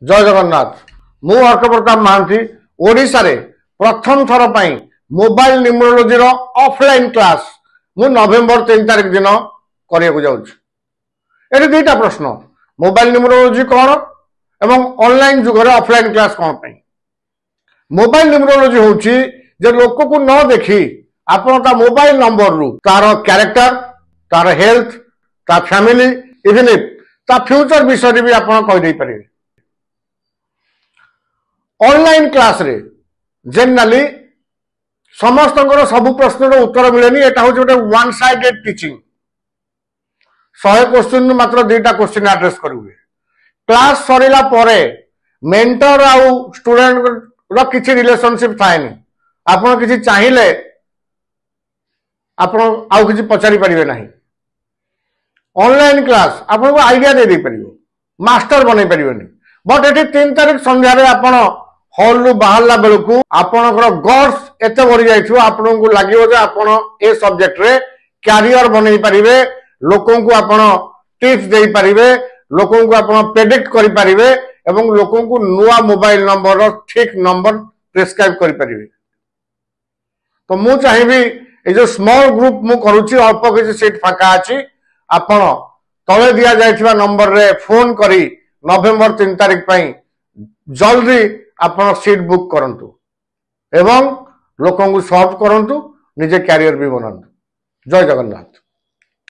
जय जगन्नाथ मु अर्क प्रताप महांती ओडिशा रे प्रथम थर पई मोबाइल न्यूमरोलॉजी रो ऑफलाइन क्लास मु नवेम्बर 3 तारिख दिन करिया को जाउछ। एटी दुईटा प्रश्न मोबाइल न्यूमरोलॉजी कौन एवं ऑनलाइन जुग रे ऑफलाइन क्लास कौन पई। मोबाइल न्यूमरोलॉजी होउची जे लोक को न देखी आपण ता मोबाइल नंबर रु तार कैरेक्टर तार हेल्थ ता फैमिली इवन इफ ता फ्यूचर विषय भी आपण कहि दे परिबे। ऑनलाइन क्लास रे जनरली समस्त सब प्रश्न उत्तर मिलेनी। एटा हूँ गोटे वन साइडेड टीचिंग 100 क्वेश्चन मात्र 2टा क्वेश्चन एड्रेस करेंगे। क्लास सरीला परे मेंटर आउ स्टूडेंट रो किछि रिलेशनशिप थाएनी। आपण किछि चाहिए आपण आउ किछि पचारि परिबे नाही। ऑनलाइन क्लास आपण को आईडिया दे दे परिबो मास्टर बनै परिबेनी। बट एठी 3 तारिख संध्या रे आपण हॉल रु बाहरला बेलकू आपणकर गट्स एते बढ़ी जाइथिबो। आपन को लागिवो जे आपण ए सब्जेक्ट रे कैरियर बनै परिबे, लोकों को आपण टिप्स देई परिबे, लोकों को आपण प्रेडिक्ट करि परिबे एवं लोकों को नुआ मोबाइल नंबर रो ठीक नंबर प्रिस्क्राइब करि परिबे। तो मु चाहिबी ए जो स्मॉल ग्रुप मु करूची अल्प किछि सीट फाका अछि आपण तळे दिया जाइथिबा नंबर रे फोन करी नवेम्बर 3 तारिख पई जल्दी आपण सीट बुक करंतु एवं लोकों को सर्व करंतु, निजे कैरियर भी बनंतु। जय जगन्नाथ।